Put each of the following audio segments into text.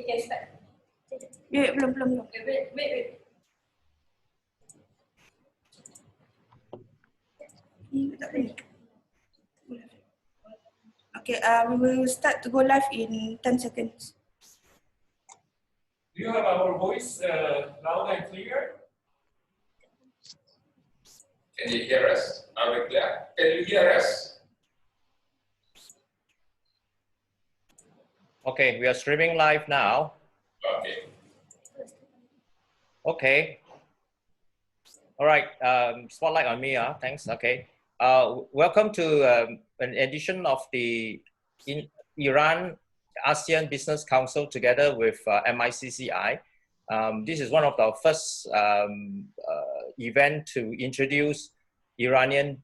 can start. Belum. Wait. Okay, we will start to go live in 10 seconds. Do you have our voice loud and clear? Can you hear us? Are we clear? Can you hear us? Okay, we are streaming live now. Okay. Okay. All right, spotlight on me, thanks, okay. Welcome to an edition of the Iran ASEAN Business Council together with MICCI. This is one of the first event to introduce Iranian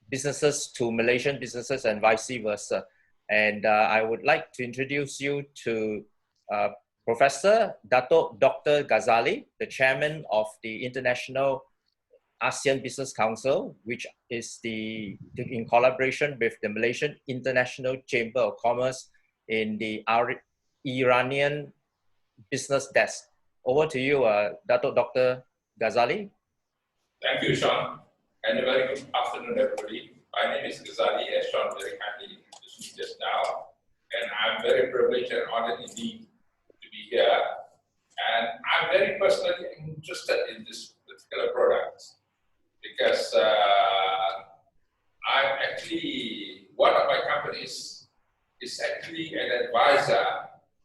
businesses to Malaysian businesses and vice versa. And I would like to introduce you to Professor Dato Dr. Ghazali, the chairman of the International ASEAN Business Council, which is in collaboration with the Malaysian International Chamber of Commerce in the Iranian Business Desk. Over to you, Dato Dr. Ghazali. Thank you, Sean. And a very good afternoon, everybody. My name is Ghazali, as Sean very kindly introduced me just now. And I'm very privileged and honored indeed to be here. And I'm very personally interested in this particular product because I'm actually, one of my companies is actually an advisor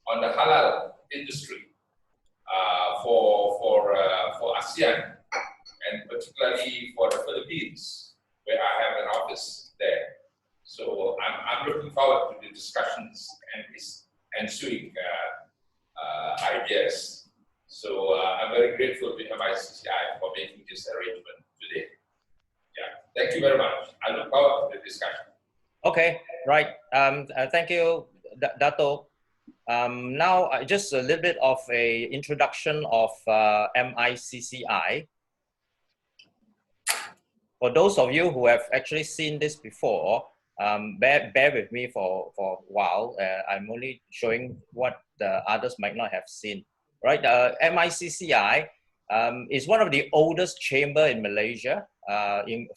on the halal industry for ASEAN, and particularly for the Philippines, where I have an office there. So I'm looking forward to the discussions and this ensuing ideas. So I'm very grateful to MICCI for making this arrangement today. Yeah, thank you very much. I look forward to the discussion. Okay, right. Thank you, Dato. Now, just a little bit of a introduction of MICCI. For those of you who have actually seen this before, bear with me for a while. I'm only showing what the others might not have seen. Right, MICCI is one of the oldest chamber in Malaysia,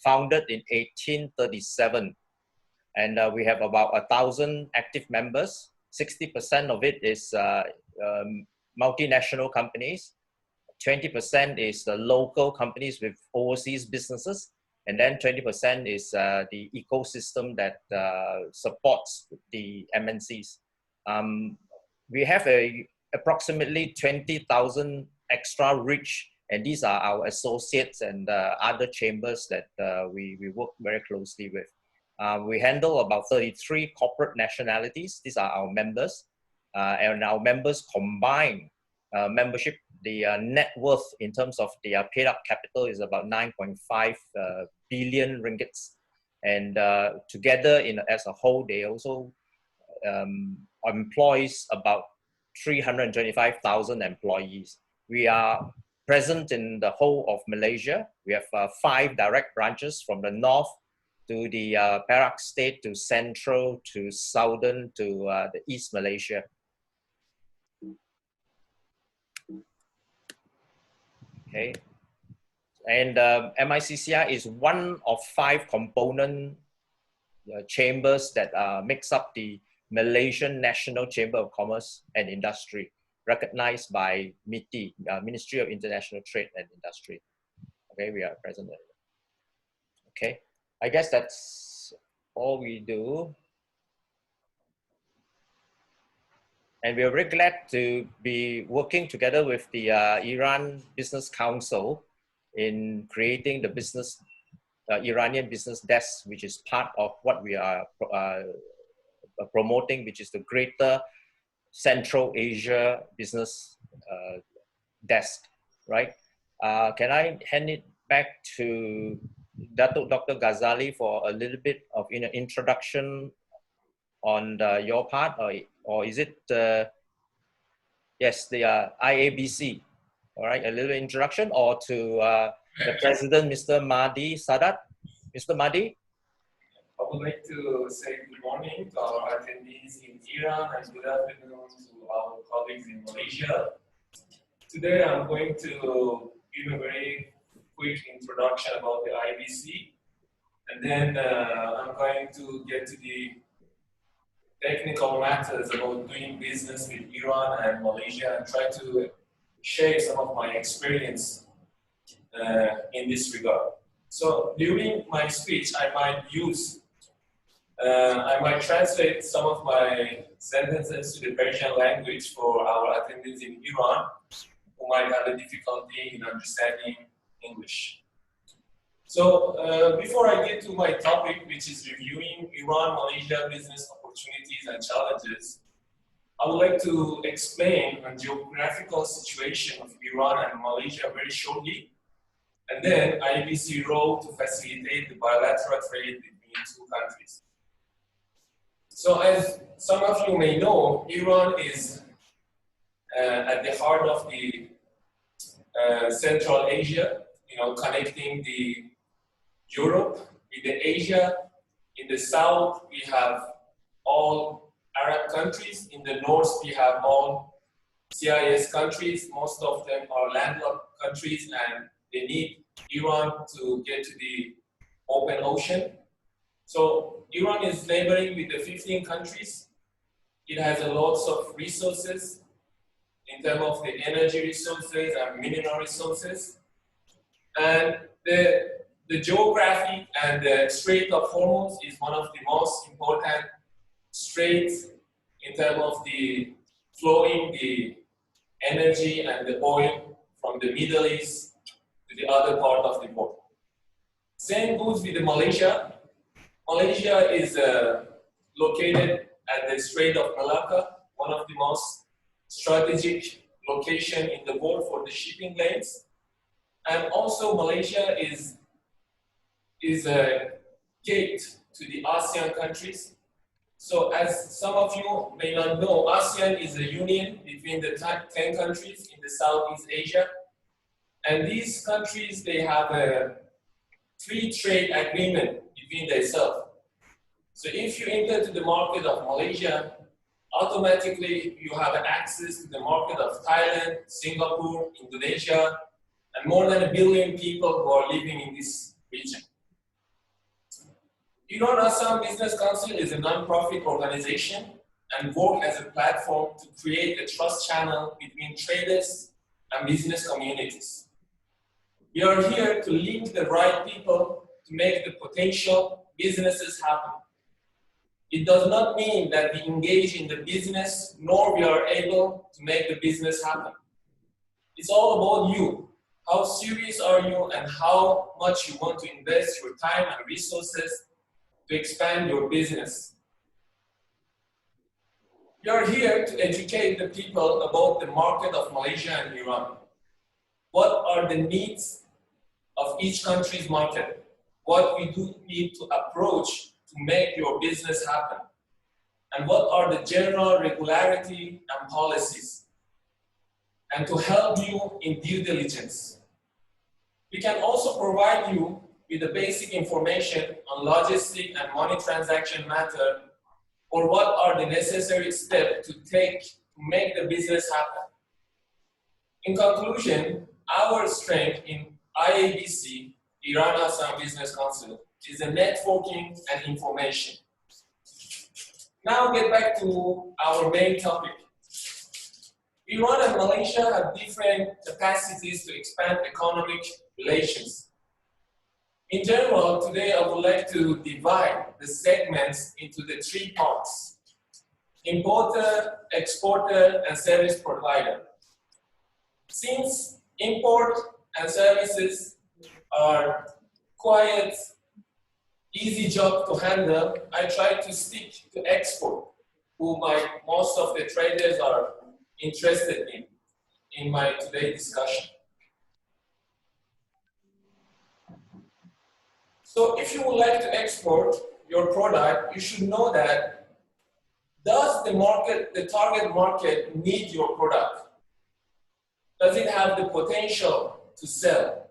founded in 1837. And we have about 1,000 active members. 60% of it is multinational companies. 20% is the local companies with overseas businesses. And then 20% is the ecosystem that supports the MNCs. We have approximately 20,000 extra reach, and these are our associates and other chambers that we work very closely with. We handle about 33 corporate nationalities. These are our members, and our members combine membership. The net worth in terms of their paid up capital is about 9.5 billion ringgits. And together as a whole, they also employs about 325,000 employees. We are present in the whole of Malaysia. We have 5 direct branches from the north to the Perak state, to central, to southern, to the East Malaysia. Okay, and MICCI is one of 5 component chambers that makes up the Malaysian National Chamber of Commerce and Industry, recognized by MICCI, Ministry of International Trade and Industry. Okay, we are present there. Okay, I guess that's all we do. And we are very glad to be working together with the Iran Business Council in creating the Iranian Business Desk, which is part of what we are promoting, which is the Greater Central Asia Business Desk, right? Can I hand it back to Dato Dr. Ghazali for a little bit of introduction on your part, or is it, yes, the IABC, all right, a little introduction, or to the President, Mr. Mahdi Sadat. Mr. Mahdi? I would like to say good morning to our attendees in Iran and good afternoon to our colleagues in Malaysia. Today I'm going to give a very quick introduction about the IABC, and then I'm going to get to the technical matters about doing business with Iran and Malaysia and try to share some of my experience in this regard. So during my speech, I might translate some of my sentences to the Persian language for our attendees in Iran who might have a difficulty in understanding English. So before I get to my topic, which is reviewing Iran-Malaysia business opportunities and challenges, I would like to explain the geographical situation of Iran and Malaysia very shortly, and then IABC role to facilitate the bilateral trade between two countries. So as some of you may know, Iran is at the heart of the Central Asia, connecting the Europe with the Asia. In the south, we have all Arab countries. In the north, we have all CIS countries. Most of them are landlocked countries, and they need Iran to get to the open ocean. So Iran is neighboring with the 15 countries. It has a lots of resources in terms of the energy resources and mineral resources. And the geography and the Strait of Hormuz is one of the most important straits in terms of the flowing the energy and the oil from the Middle East to the other part of the world. Same goes with Malaysia. Malaysia is located at the Strait of Malacca, one of the most strategic location in the world for the shipping lanes. And also Malaysia is a gate to the ASEAN countries. So as some of you may not know, ASEAN is a union between the 10 countries in the Southeast Asia. And these countries, they have a free trade agreement between themselves. So if you enter to the market of Malaysia, automatically you have access to the market of Thailand, Singapore, Indonesia, and more than 1 billion people who are living in this region. Iran ASEAN Business Council is a non-profit organization and works as a platform to create a trust channel between traders and business communities. We are here to link the right people to make the potential businesses happen. It does not mean that we engage in the business, nor we are able to make the business happen. It's all about you. How serious are you and how much you want to invest your time and resources to expand your business. We are here to educate the people about the market of Malaysia and Iran. What are the needs of each country's market? What we do need to approach to make your business happen? And what are the general regularity and policies? And to help you in due diligence. We can also provide you with the basic information on logistic and money transaction matter, or what are the necessary steps to take to make the business happen. In conclusion, our strength in IABC, Iran ASEAN Business Council, is the networking and information. Now get back to our main topic. Iran and Malaysia have different capacities to expand economic relations. In general, today I would like to divide the segments into the 3 parts: importer, exporter, and service provider. Since import and services are quite easy job to handle, I try to stick to export, who most of the traders are interested in my today's discussion. So if you would like to export your product, you should know that does the target market need your product? Does it have the potential to sell?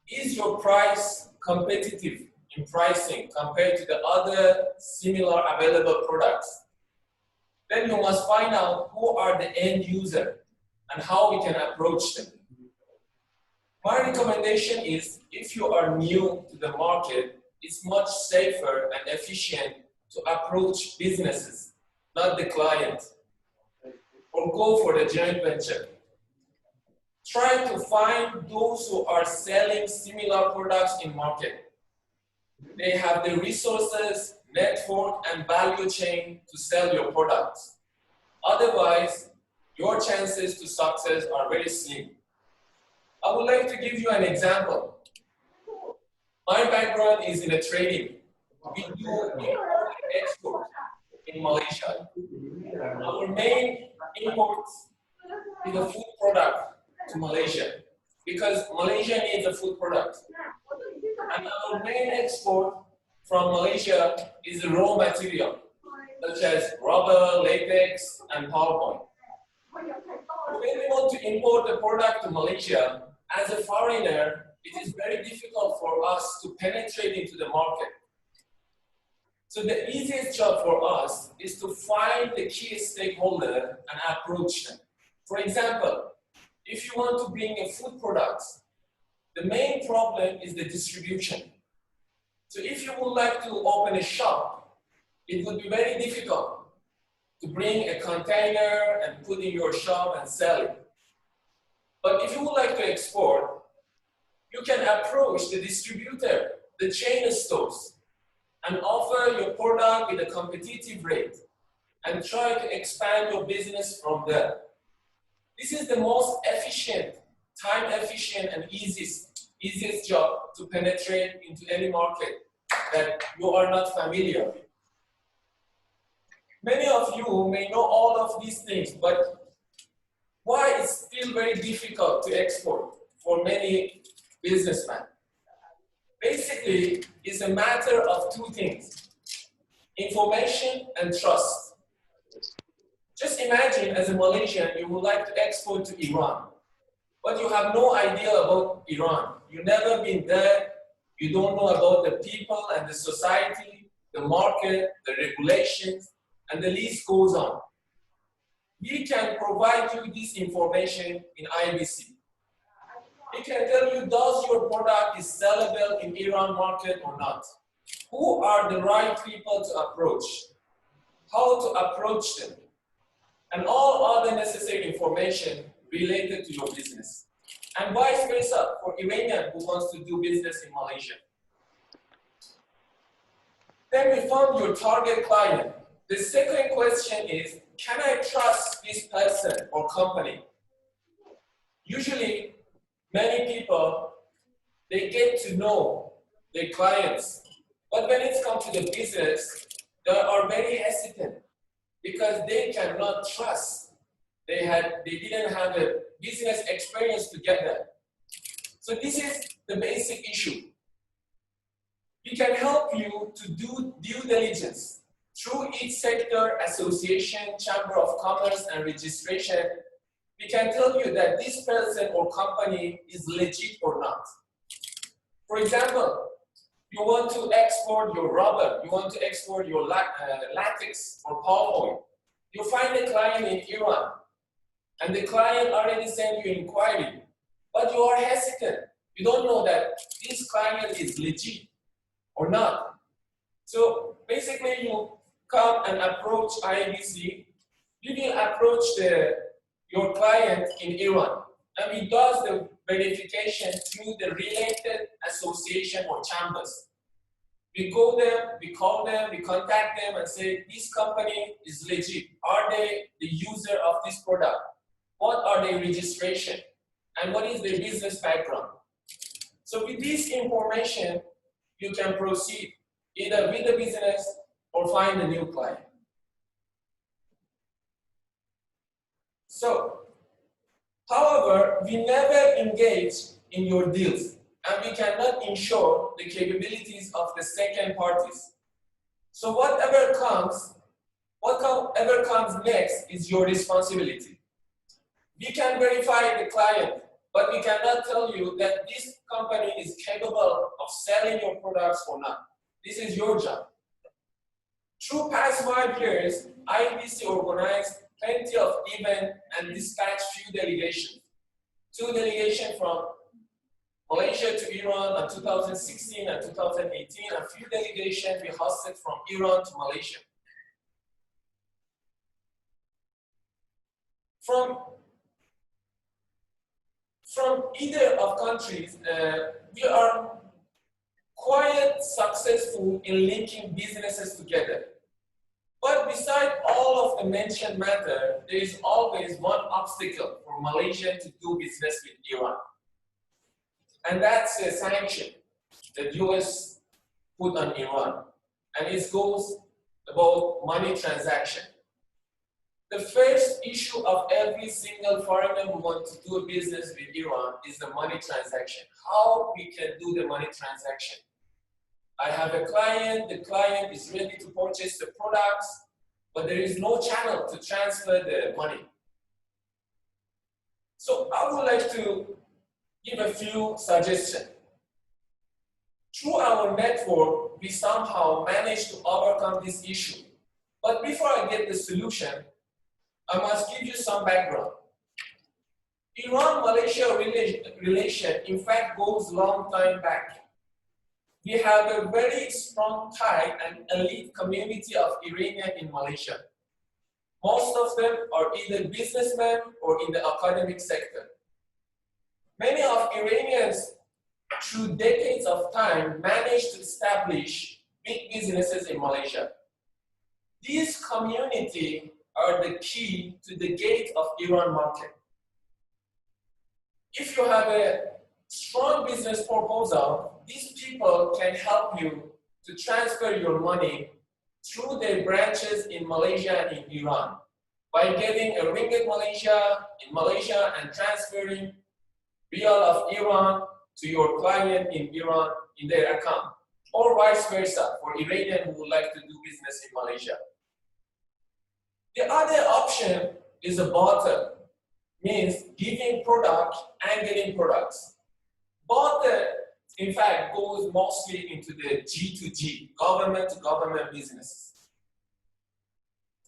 Is your price competitive in pricing compared to the other similar available products? then you must find out who are the end user and how we can approach them. My recommendation is, if you are new to the market, it's much safer and efficient to approach businesses, not the client, or go for the joint venture. Try to find those who are selling similar products in market. They have the resources, network, and value chain to sell your products. Otherwise, your chances to success are very slim. I would like to give you an example. My background is in a trading. We do import and export in Malaysia. Our main import is a food product to Malaysia because Malaysia needs a food product. And our main export from Malaysia is the raw material, such as rubber, latex, and PowerPoint. When we want to import the product to Malaysia, as a foreigner, it is very difficult for us to penetrate into the market. So the easiest job for us is to find the key stakeholder and approach them. For example, if you want to bring a food product, the main problem is the distribution. So if you would like to open a shop, it would be very difficult to bring a container and put in your shop and sell it. But if you would like to export, you can approach the distributor, the chain stores, and offer your product with a competitive rate and try to expand your business from there. This is the most efficient, time efficient, and easiest job to penetrate into any market that you are not familiar with. Many of you may know all of these things, but why it's still very difficult to export for many businessmen? Basically, it's a matter of two things: information and trust. Just imagine, as a Malaysian, you would like to export to Iran, but you have no idea about Iran. You've never been there. You don't know about the people and the society, the market, the regulations, and the list goes on. We can provide you this information in IABC. We can tell you, does your product is sellable in Iran market or not? Who are the right people to approach? How to approach them? And all other necessary information related to your business. And vice versa for Iranian who wants to do business in Malaysia. Then we found your target client. The second question is, can I trust this person or company? Usually, many people, they get to know their clients. But when it comes to the business, they are very hesitant because they cannot trust. They didn't have a business experience together. So this is the basic issue. We can help you to do due diligence through each sector, association, chamber of commerce, and registration. We can tell you that this person or company is legit or not. For example, you want to export your rubber, you want to export your latex or PowerPoint. You find a client in Iran, and the client already sent you inquiry, but you are hesitant. You don't know that this client is legit or not. So basically, you come and approach IABC. You will approach your client in Iran, and we do the verification through the related association or chambers. We go there, we call them, we contact them and say, this company is legit. Are they the user of this product? What are their registration? And what is their business background? So with this information, you can proceed either with the business or find a new client. So, however, we never engage in your deals, and we cannot ensure the capabilities of the second parties. So whatever comes next is your responsibility. We can verify the client, but we cannot tell you that this company is capable of selling your products or not. This is your job. Through past 5 years, IABC organized plenty of events and dispatched few delegations. 2 delegations from Malaysia to Iran in 2016 and 2018, and a few delegations we hosted from Iran to Malaysia. From either of countries, we are quite successful in linking businesses together. But beside all of the mentioned matter, there is always one obstacle for Malaysia to do business with Iran. And that's a sanction that US put on Iran. And it goes about money transaction. The first issue of every single foreigner who wants to do a business with Iran is the money transaction. How we can do the money transaction. I have a client, the client is ready to purchase the products, but there is no channel to transfer the money. So I would like to give a few suggestions. Through our network, we somehow managed to overcome this issue. But before I get the solution, I must give you some background. Iran-Malaysia relation, in fact, goes long time back. We have a very strong tie and elite community of Iranians in Malaysia. Most of them are either businessmen or in the academic sector. Many of Iranians, through decades of time, managed to establish big businesses in Malaysia. These communities are the key to the gate of Iran market. If you have a strong business proposal, these people can help you to transfer your money through their branches in Malaysia and in Iran by getting a ringgit Malaysia in Malaysia and transferring Rial of Iran to your client in Iran in their account, or vice versa for Iranian who would like to do business in Malaysia. The other option is a barter, means giving product and getting products. Barter, in fact, goes mostly into the G2G, government to government businesses.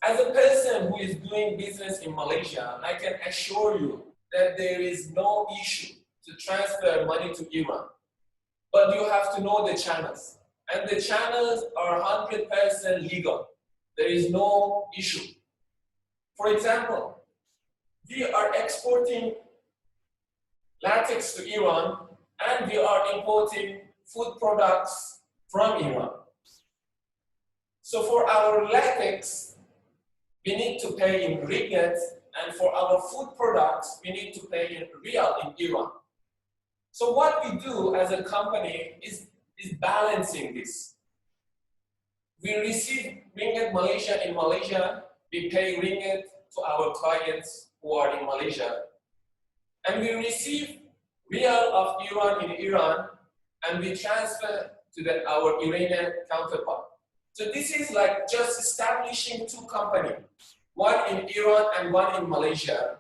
As a person who is doing business in Malaysia, I can assure you that there is no issue to transfer money to Iran. But you have to know the channels. And the channels are 100% legal. There is no issue. For example, we are exporting latex to Iran and we are importing food products from Iran. So for our latex, we need to pay in ringgit, and for our food products, we need to pay in rial in Iran. So what we do as a company is balancing this. We receive ringgit Malaysia in Malaysia, we pay ringgit to our clients who are in Malaysia, and we receive rial of Iran in Iran, and we transfer to our Iranian counterpart. So this is like just establishing two companies, one in Iran and one in Malaysia.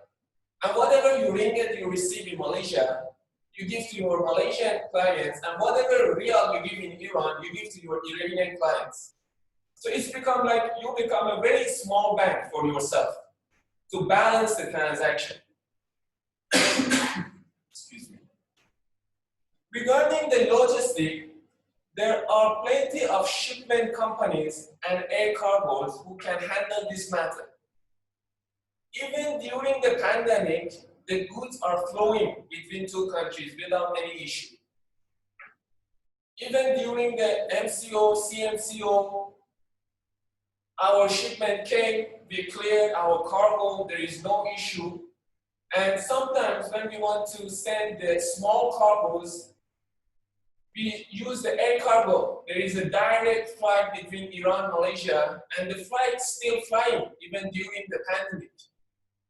And whatever ringgit you receive in Malaysia, you give to your Malaysian clients, and whatever rial you give in Iran, you give to your Iranian clients. So it's become like you become a very small bank for yourself to balance the transaction. Excuse me. Regarding the logistics, there are plenty of shipment companies and air cargos who can handle this matter. Even during the pandemic, the goods are flowing between two countries without any issue. Even during the MCO, CMCO, our shipment came, we cleared our cargo, there is no issue. And sometimes when we want to send the small cargos, we use the air cargo. There is a direct flight between Iran and Malaysia, and the flight is still flying even during the pandemic.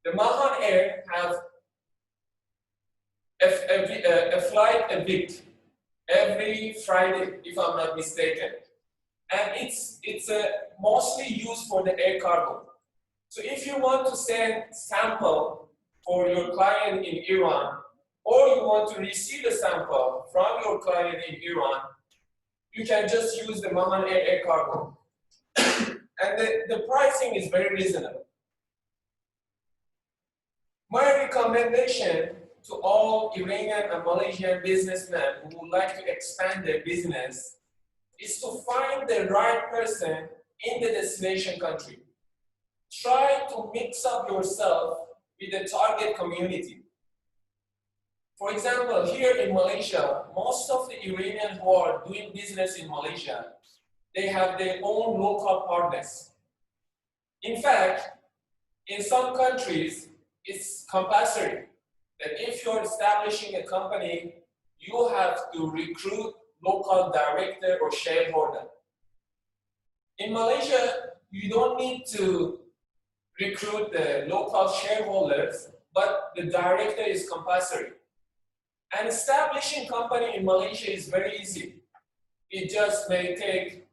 The Mahan Air have a flight a week, every Friday, if I'm not mistaken. And it's mostly used for the air cargo. So if you want to send sample for your client in Iran, or you want to receive a sample from your client in Iran, you can just use the Mahan Air cargo. And the pricing is very reasonable. My recommendation to all Iranian and Malaysian businessmen who would like to expand their business is to find the right person in the destination country. Try to mix up yourself with the target community. For example, here in Malaysia, most of the Iranians who are doing business in Malaysia, they have their own local partners. In fact, in some countries, it's compulsory that if you're establishing a company, you have to recruit local director or shareholder. In Malaysia, you don't need to recruit the local shareholders, but the director is compulsory. And establishing company in Malaysia is very easy. It just may take,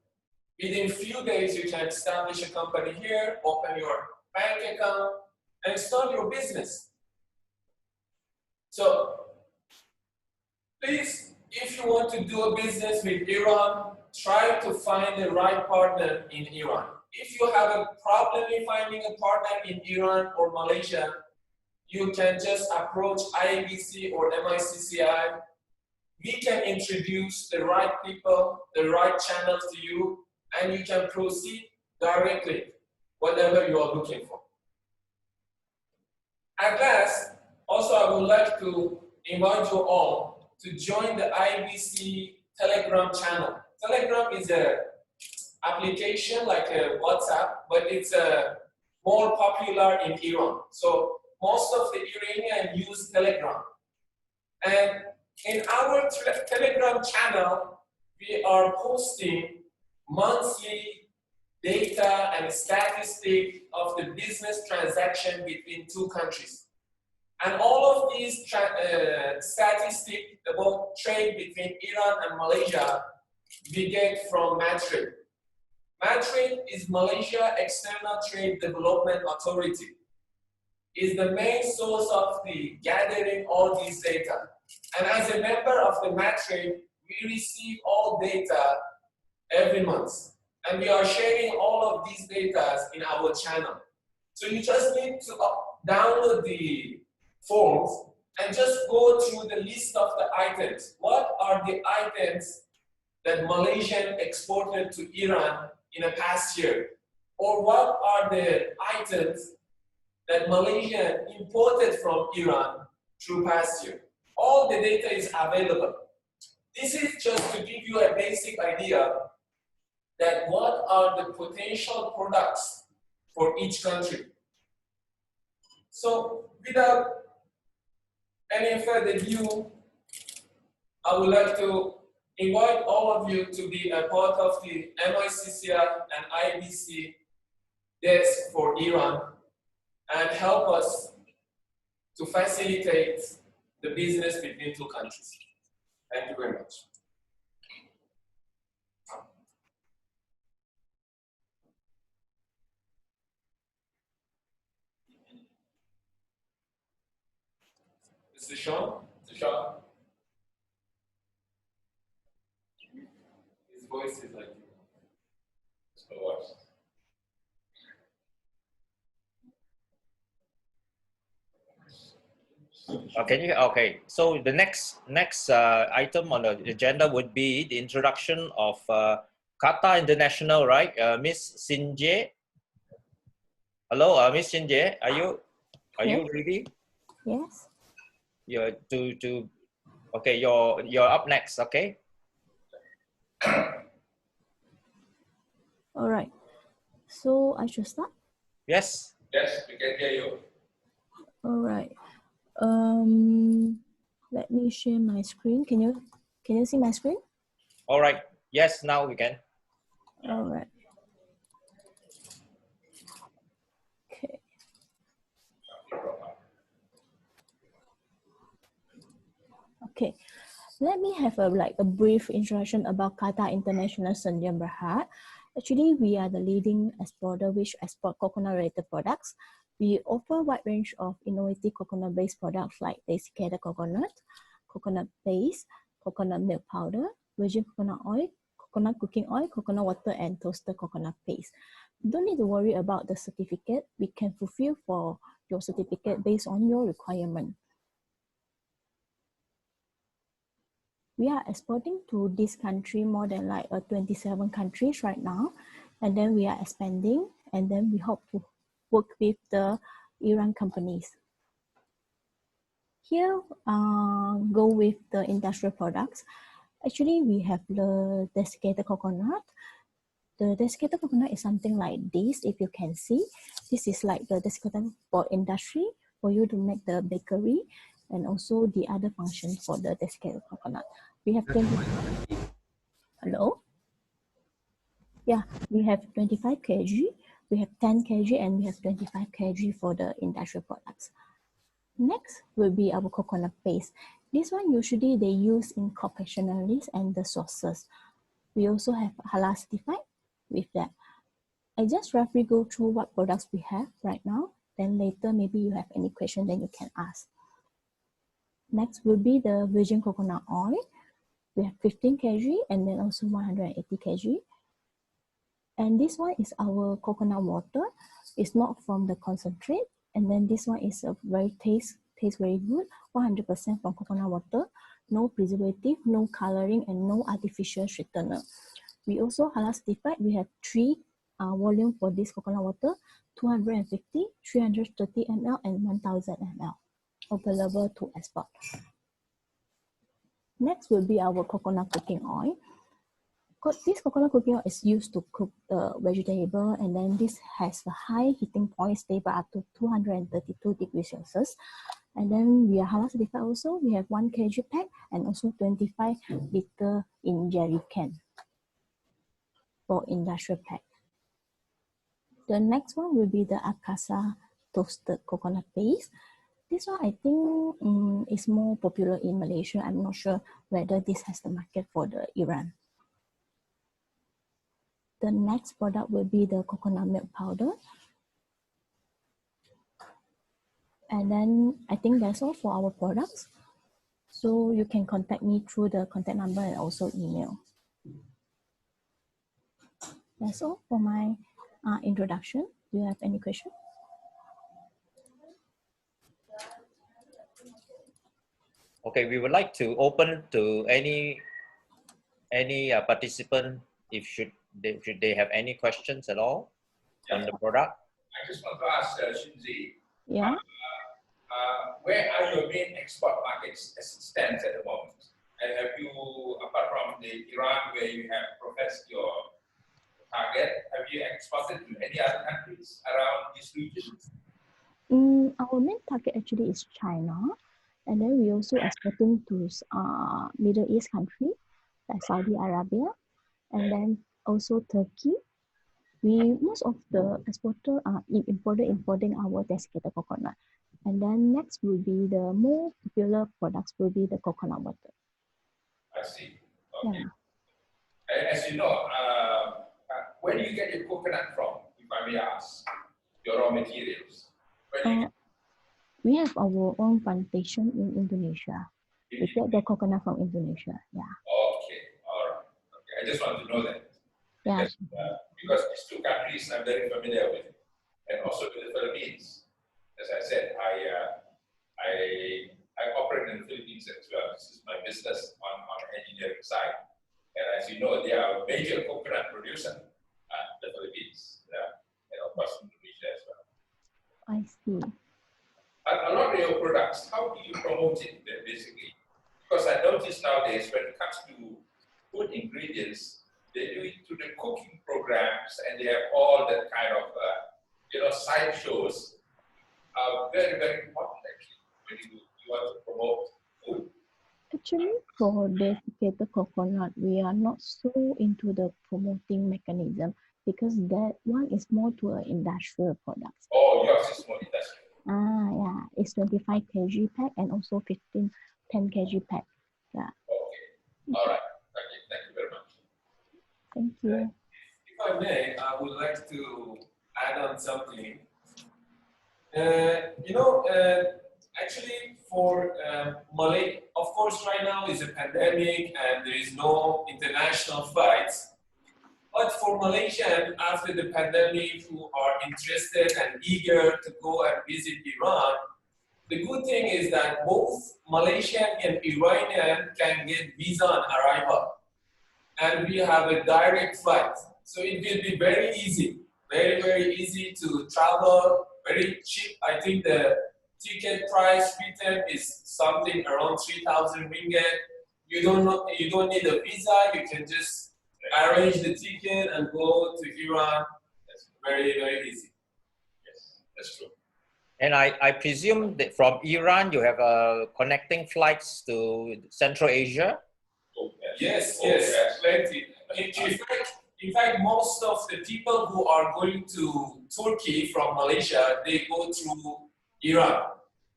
within few days, you can establish a company here, open your bank account, and start your business. So, please, if you want to do a business with Iran, try to find the right partner in Iran. If you have a problem in finding a partner in Iran or Malaysia, you can just approach IABC or MICCI. We can introduce the right people, the right channels to you, and you can proceed directly, whatever you are looking for. At last, also I would like to invite you all to join the IABC Telegram channel. Telegram is an application like a WhatsApp, but it's more popular in Iran. So most of the Iranians use Telegram. And in our Telegram channel, we are posting monthly data and statistics of the business transaction between two countries. And all of these statistics about trade between Iran and Malaysia, we get from MATRADE. MATRADE is Malaysia External Trade Development Authority. Is the main source of the gathering all these data. And as a member of the MATRADE, we receive all data every month. And we are sharing all of these data in our channel. So you just need to download the forms and just go through the list of the items. What are the items that Malaysian exported to Iran in the past year? Or what are the items that Malaysia imported from Iran through past year? All the data is available. This is just to give you a basic idea that what are the potential products for each country. So without any further ado, I would like to invite all of you to be a part of the MICCI and IABC desk for Iran and help us to facilitate the business between two countries. Thank you very much. Mr. Sean? Mr. Sean? His voice is like, so what? Okay, so the next item on the agenda would be the introduction of Qatar International, right? Miss Sinje. Hello, Miss Sinje, are you ready? Yes. Okay, you're up next, okay? All right. So I should start? Yes. Yes, we can hear you. All right. Let me share my screen. Can you see my screen? All right. Yes, now we can. All right. Okay. Okay. Let me have a brief introduction about Qatar International Sdn Bhd. Actually, we are the leading exporter which export coconut-related products. We offer a wide range of innovative coconut-based products like desiccated coconut, coconut paste, coconut milk powder, virgin coconut oil, coconut cooking oil, coconut water, and toasted coconut paste. don't need to worry about the certificate. We can fulfill for your certificate based on your requirement. We are exporting to this country more than like 27 countries right now. And then we are expanding, and then we hope to work with the Iran companies. Here, go with the industrial products. Actually, we have the desiccated coconut. The desiccated coconut is something like this, if you can see. This is like the desiccated for industry, for you to make the bakery, and also the other functions for the desiccated coconut. We have 20. Hello? Yeah, we have 25 kg, we have 10 kg, and we have 25 kg for the industrial products. Next will be our coconut paste. This one usually they use in confectioneries and the sauces. We also have halal certified with that. I just roughly go through what products we have right now. Then later, maybe you have any question, then you can ask. Next will be the virgin coconut oil. We have 15 kg and then also 180 kg. And this one is our coconut water. It's not from the concentrate. And then this one is a very tastes very good. 100% from coconut water. No preservative, no coloring, and no artificial sweetener. We also halal certified. We have 3 volume for this coconut water: 250, 330 ml, and 1000 ml. Available to export. Next will be our coconut cooking oil. This coconut cooking oil is used to cook the vegetable, and then this has a high heating point, stable up to 232 degrees Celsius. And then we are halal certified also. We have 1 kg pack and also 25 liter in jerry can for industrial pack. The next one will be the Akasa toasted coconut paste. This one I think is more popular in Malaysia. I'm not sure whether this has the market for the Iran. The next product will be the coconut milk powder. And then I think that's all for our products. So you can contact me through the contact number and also email. That's all for my introduction. Do you have any question? Okay, we would like to open to any participant if should they have any questions at all on the product. I just want to ask Shinzi, Yeah. Where are your main export markets as it stands at the moment? And have you, apart from the Iran where you have professed your target, have you exported to any other countries around this region? Our main target actually is China, and then we also exporting to Middle East country like Saudi Arabia, and then also Turkey. Most of the exporter are importing our desiccated coconut. And then next will be the more popular products will be the coconut water. I see. Okay. Yeah. And as you know, where do you get your coconut from, if I may ask, your raw materials? We have our own plantation in Indonesia. We get the coconut from Indonesia. Yeah. Okay. All right. Okay. I just want to know that. Yeah. Because these 2 countries I'm very familiar with, and also with the Philippines. As I said, I operate in the Philippines as well. This is my business on the engineering side. And as you know, they are a major coconut producer, the Philippines, and of course Indonesia as well. I see. A lot of your products, how do you promote it basically? Because I notice nowadays when it comes to food ingredients, they do it through the cooking programs, and they have all that kind of side shows. Very, very important actually when you want to promote food. Actually, for desiccated coconut, we are not so into the promoting mechanism because that one is more to an industrial product. Oh, yours is more industrial. Yeah, it's 25 kg pack and also 10 kg pack. Yeah. Okay. All right. Okay. Thank you very much. Thank you. If I may, I would like to add on something. Actually for Malay, of course right now is a pandemic and there is no international flights. But for Malaysians, after the pandemic, who are interested and eager to go and visit Iran, the good thing is that both Malaysian and Iranian can get visa on arrival. And we have a direct flight. So it will be very easy, very, very easy to travel, very cheap. I think the ticket price return is something around 3,000 ringgit. You don't need a visa, you can just arrange the ticket and go to Iran. That's very, very easy. Yes, that's true. And I presume that from Iran, you have connecting flights to Central Asia? Oh, Yes, Oh, yes, yes. plenty. In fact, most of the people who are going to Turkey from Malaysia, they go through Iran.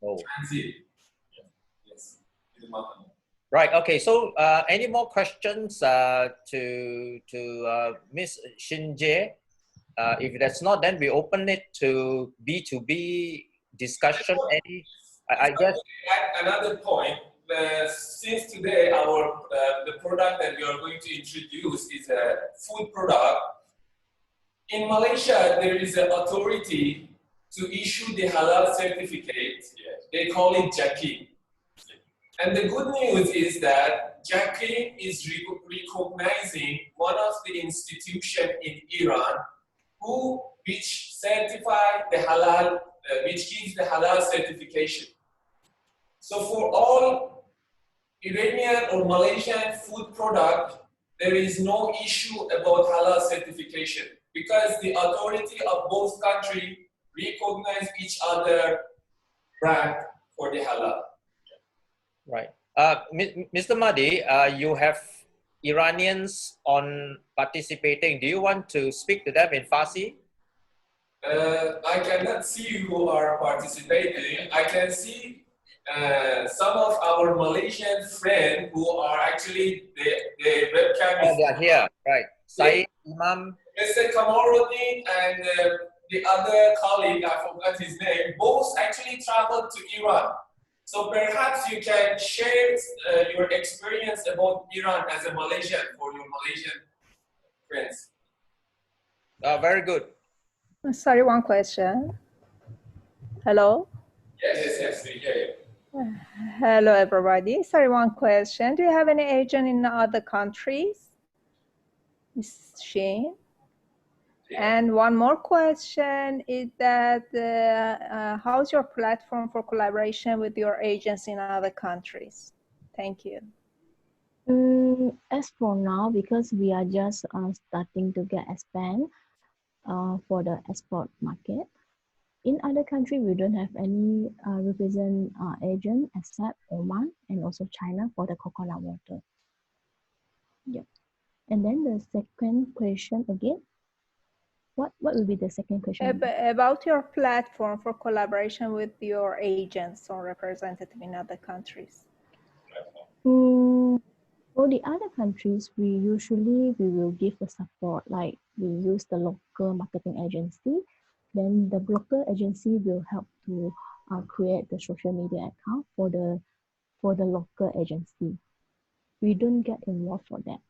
Oh. Transit. Yes. Right. Okay. So, any more questions to Ms. Shinje? If that's not, then we open it to B2B discussion. I guess. Another point. Since today the product that we are going to introduce is a food product. In Malaysia, there is an authority to issue the halal certificate. They call it JAKI. And the good news is that JAKI is recognizing one of the institutions in Iran which certify the halal, which gives the halal certification. So for all Iranian or Malaysian food product, there is no issue about halal certification because the authority of both countries recognize each other brand for the halal. Right. Mr. Mahdi, you have Iranians on participating. Do you want to speak to them in Farsi? I cannot see who are participating. I can see some of our Malaysian friends who are actually the webcam. Oh, they are here. Right. Said, Imam. Mr. Kamaruddin and the other colleague, I forgot his name, both actually traveled to Iran. So perhaps you can share your experience about Iran as a Malaysian for your Malaysian friends. Very good. Sorry, one question. Hello? Yes, we hear you. Hello, everybody. Sorry, one question. Do you have any agent in other countries? Ms. Shane? And one more question is that how's your platform for collaboration with your agents in other countries? Thank you. As for now, because we are just starting to get expand for the export market, in other countries, we don't have any represent agent except Oman and also China for the coconut water. Yep. And then the second question again. What will be the second question? About your platform for collaboration with your agents or representative in other countries. For the other countries, we will give the support, like we use the local marketing agency. Then the local agency will help to create the social media account for the local agency. We don't get involved for that.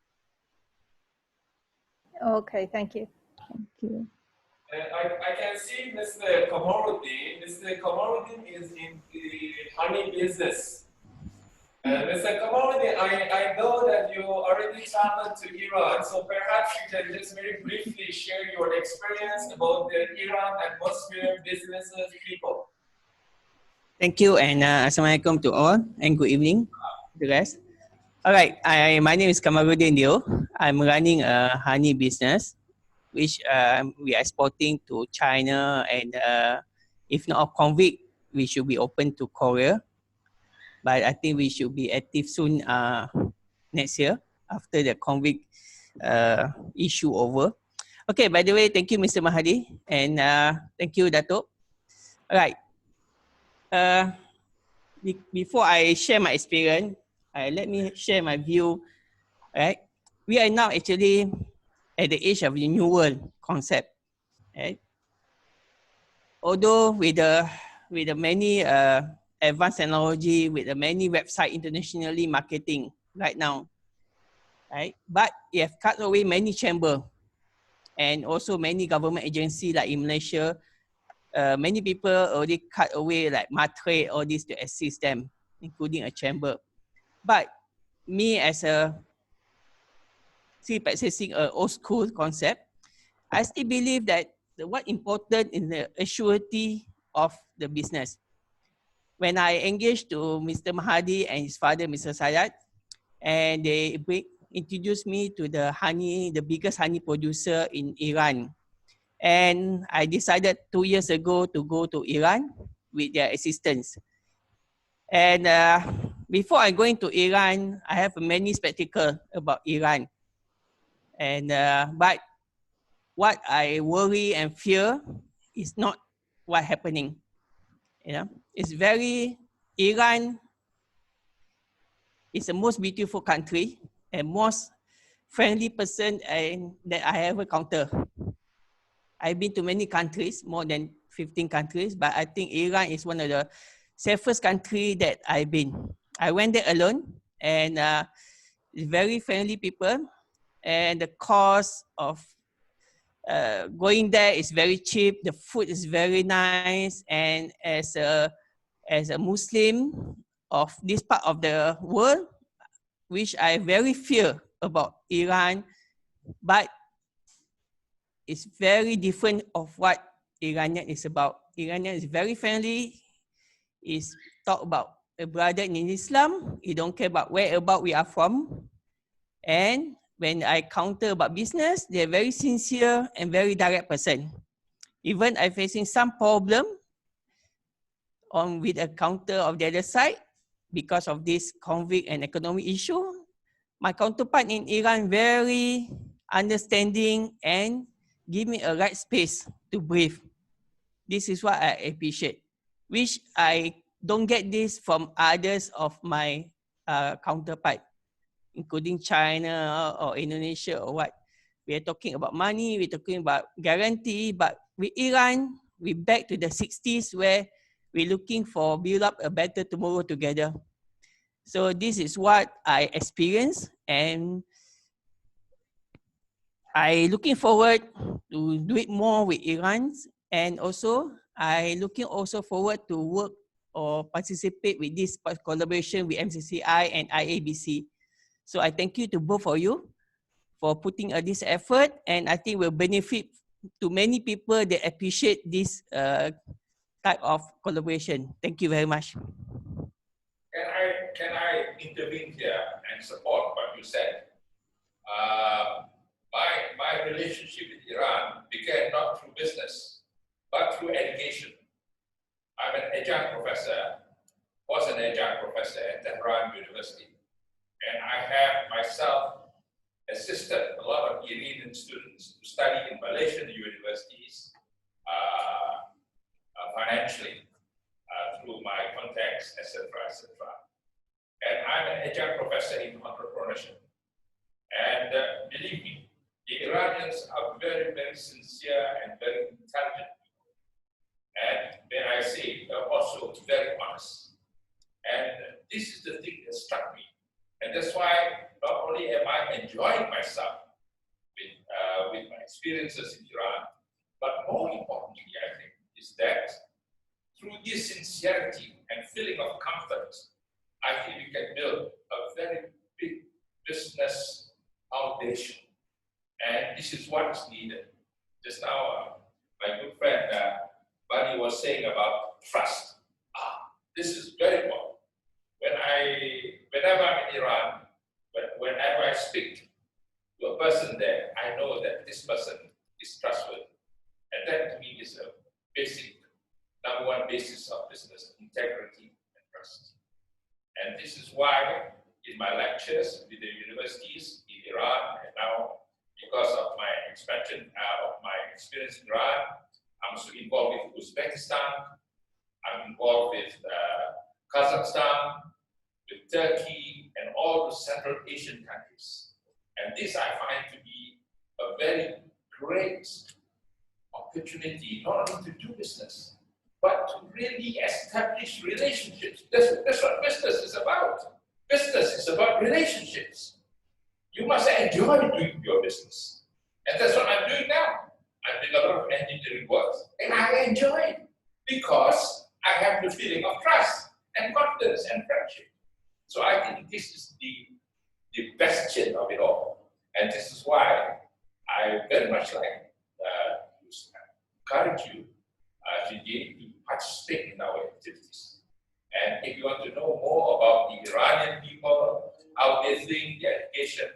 Okay, thank you. Thank you. I can see Mr. Kamaruddin. Mr. Kamaruddin is in the honey business. Mr. Kamaruddin, I know that you already traveled to Iran, so perhaps you can just very briefly share your experience about the Iran atmosphere, businesses, people. Thank you, and Assalamualaikum to all, and good evening to you guys. All right, my name is Kamaruddin Dio. I'm running a honey business, which we are exporting to China, and if not convict, we should be open to Korea. But I think we should be active soon next year after the convict issue over. Okay, by the way, thank you, Mr. Mahdi, and thank you, Dato. All right. Before I share my experience, let me share my view. Right, we are now actually at the age of the new world concept. Right? Although with the many advanced technology, with the many websites internationally marketing right now, right? But it have cut away many chambers and also many government agencies like in Malaysia, many people already cut away like matre, all this to assist them, including a chamber. But me as a still practicing an old school concept, I still believe that what important is the assurity of the business. When I engaged to Mr. Mahdi and his father, Mr. Sadat, and they introduced me to the honey, the biggest honey producer in Iran. And I decided 2 years ago to go to Iran with their assistance. And before I go into Iran, I have many spectacles about Iran. And but what I worry and fear is not what happening. You know, it's very, Iran is the most beautiful country and most friendly person that I ever encountered. I've been to many countries, more than 15 countries, but I think Iran is one of the safest country that I've been. I went there alone, and very friendly people, and the cost of going there is very cheap. The food is very nice, and as a Muslim of this part of the world, which I very fear about Iran, but it's very different of what Iranian is about. Iranian is very friendly. Is talk about a brother in Islam. You don't care about where about we are from. And when I counter about business, they're very sincere and very direct person. Even I facing some problem with a counter of the other side because of this conflict and economic issue. My counterpart in Iran very understanding and give me a right space to breathe. This is what I appreciate, which I don't get this from others of my counterpart, including China or Indonesia or what. We are talking about money, we're talking about guarantee, but with Iran, we back to the 60s where we're looking for build up a better tomorrow together. So this is what I experienced, and I looking forward to do it more with Iran, and also I looking also forward to work or participate with this collaboration with MCCI and IABC. So I thank you to both of you for putting this effort, and I think will benefit to many people that appreciate this type of collaboration. Thank you very much. Can I intervene here and support what you said? My relationship with Iran began not through business, but through education. I'm an adjunct professor, was an adjunct professor at Tehran University. And I have myself assisted a lot of Iranian students to study in Malaysian universities financially through my contacts, etc., etc. And I'm an adjunct professor in entrepreneurship. And believe me, the Iranians are very, very sincere and very intelligent people. And when I say they're also very honest. And this is the thing that struck me. And that's why not only am I enjoying myself with my experiences in Iran, but more importantly, I think, is that through this sincerity and feeling of comfort, I think we can build a very big business foundation. And this is what is needed. Just now, my good friend Mahdi was saying about trust. This is very important. Whenever I'm in Iran, whenever I speak to a person there, I know that this person is trustworthy. And that to me is a basic, number one basis of business, integrity and trust. And this is why in my lectures with the universities in Iran, and now because of my expansion of my experience in Iran, I'm so involved with Uzbekistan, I'm involved with Kazakhstan, with Turkey, and all the Central Asian countries. And this I find to be a very great opportunity, not only to do business, but to really establish relationships. That's what business is about. Business is about relationships. You must enjoy doing your business. And that's what I'm doing now. I'm doing a lot of engineering work, and I enjoy it because I have the feeling of trust and confidence and friendship. So I think this is the best chin of it all. And this is why I very much like to encourage you to participate in our activities. And if you want to know more about the Iranian people, how they think their education,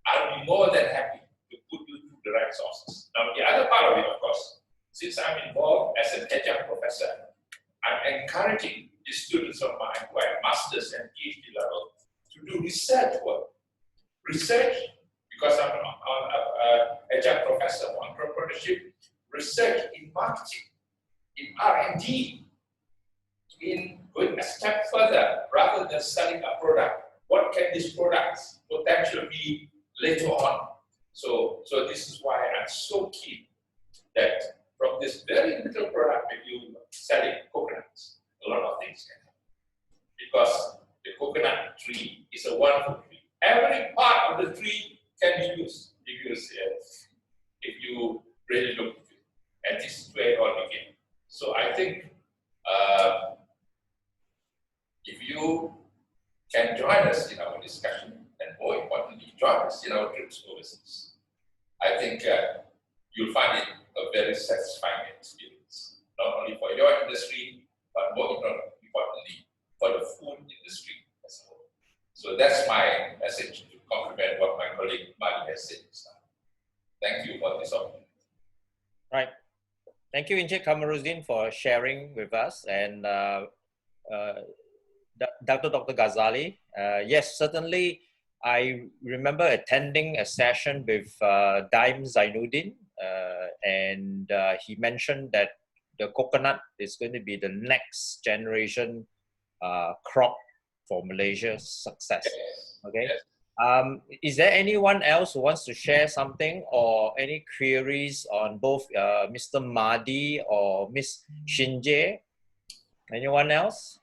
I'll be more than happy to put you through the right sources. Now, the other part of it, of course, since I'm involved as an adjunct professor, I'm encouraging the students of mine who are master's and PhD level to do research work. Research, because I'm an adjunct professor of entrepreneurship, research in marketing, in R&D, in going a step further, rather than selling a product. What can these products potentially be later on? So this is why I'm so keen that from this very little product that you selling coconuts, a lot of things can happen. Because the coconut tree is a wonderful tree. Every part of the tree can be used if you really look at it. And this is where it all began. So I think if you can join us in our discussion, and more importantly, join us in our trips overseas, I think you'll find it a very satisfying experience, not only for your industry, but more importantly, for the food industry as a whole. So that's my message to complement what my colleague Mahdi has said. Thank you for this opportunity. Right. Thank you, Encik Kamaruddin, for sharing with us. And Dr. Ghazali, yes, certainly I remember attending a session with Daim Zainuddin, and he mentioned that the coconut is going to be the next generation crop for Malaysia's success. Okay. Is there anyone else who wants to share something or any queries on both Mr. Mahdi or Ms. Shinje? Anyone else?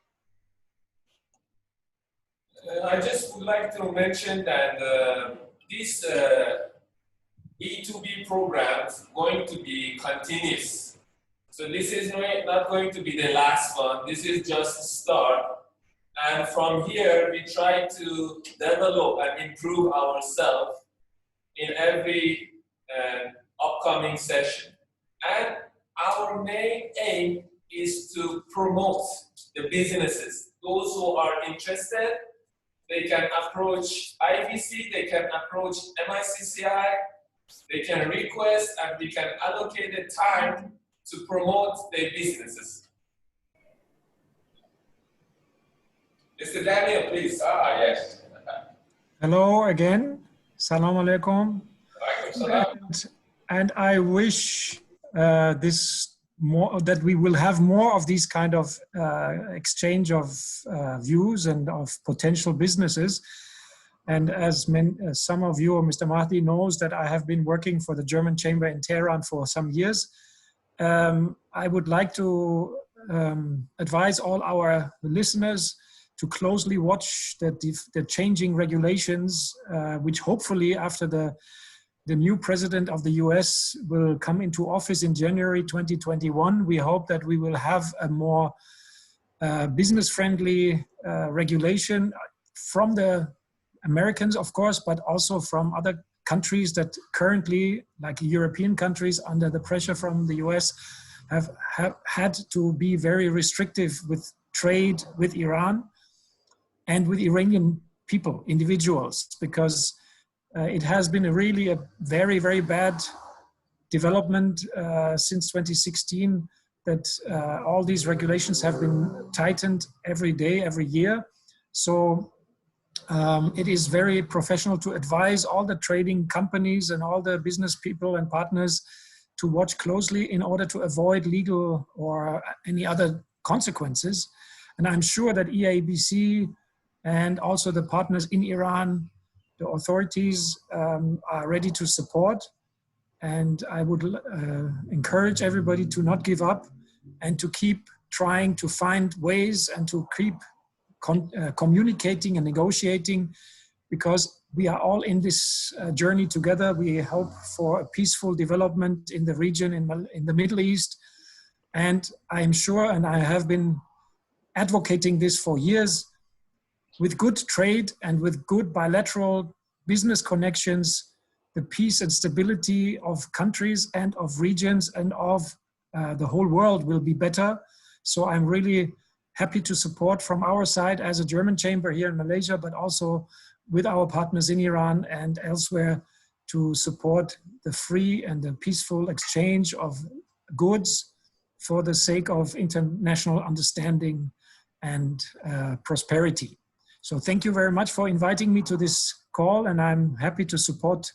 I just would like to mention that this E2B program is going to be continuous. So this is not going to be the last one. This is just the start. And from here, we try to develop and improve ourselves in every upcoming session. And our main aim is to promote the businesses. Those who are interested, they can approach IABC, they can approach MICCI, they can request, and we can allocate the time to promote their businesses. Mr. Daniel, please. Yes. Hello again. Salam alaikum. And I wish that we will have more of these kind of exchange of views and of potential businesses. And as some of you or Mr. Mahdi knows that I have been working for the German Chamber in Tehran for some years. I would like to advise all our listeners to closely watch the changing regulations, which hopefully after the new president of the US will come into office in January 2021. We hope that we will have a more business-friendly regulation from the Americans, of course, but also from other countries that currently, like European countries, under the pressure from the US, have had to be very restrictive with trade with Iran and with Iranian people, individuals, because it has been really a very, very bad development since 2016 that all these regulations have been tightened every day, every year. So it is very professional to advise all the trading companies and all the business people and partners to watch closely in order to avoid legal or any other consequences. And I'm sure that IABC and also the partners in Iran, the authorities are ready to support. And I would encourage everybody to not give up and to keep trying to find ways and to keep communicating and negotiating, because we are all in this journey together. We hope for a peaceful development in the region, in the Middle East. And I'm sure, and I have been advocating this for years, with good trade and with good bilateral business connections, the peace and stability of countries and of regions and of the whole world will be better. So I'm really happy to support from our side as a German chamber here in Malaysia, but also with our partners in Iran and elsewhere to support the free and the peaceful exchange of goods for the sake of international understanding and prosperity. So thank you very much for inviting me to this call, and I'm happy to support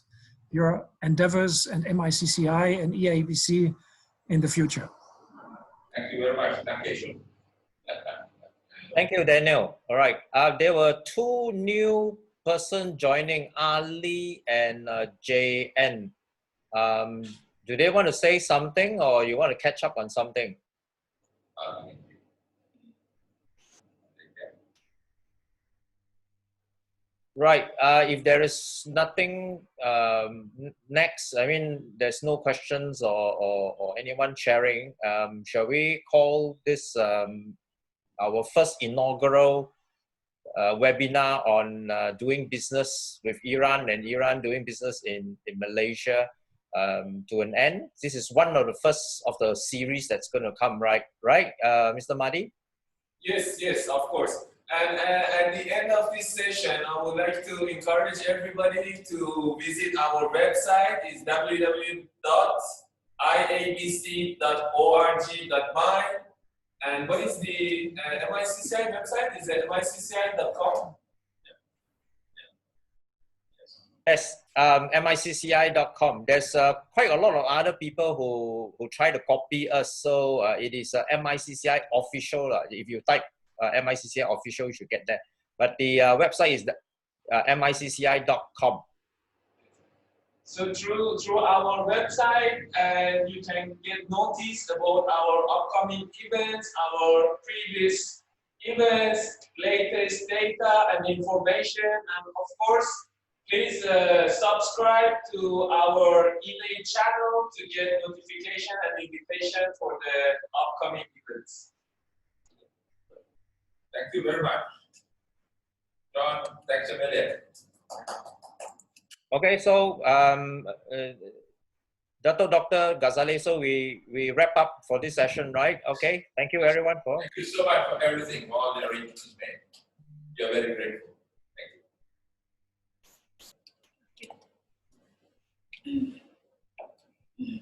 your endeavors and MICCI and IABC in the future. Thank you very much. Thank you. Thank you, Daniel. All right. There were two new persons joining, Ali and JN. Do they want to say something, or you want to catch up on something? Right. If there is nothing next, I mean, there's no questions or anyone sharing, shall we call this our first inaugural webinar on doing business with Iran and Iran doing business in Malaysia to an end? This is one of the first of the series that's going to come, right, Mr. Mahdi? Yes, yes, of course. And at the end of this session, I would like to encourage everybody to visit our website. It's www.iabc.org.my. And what is the MICCI website? Is it micci.com? Yes, MICCI.com. There's quite a lot of other people who try to copy us. So it is MICCI official. If you type MICCI official, you should get that. But the website is MICCI.com. So through our website, you can get notice about our upcoming events, our previous events, latest data and information, and of course, please subscribe to our email channel to get notification and invitation for the upcoming events. Thank you very much. John, thanks a million. Okay, so Dato Dr. Ghazali, so we wrap up for this session, right? Okay, thank you everyone for. Thank you so much for everything, for all the arrangements made. You're very grateful. Thank you.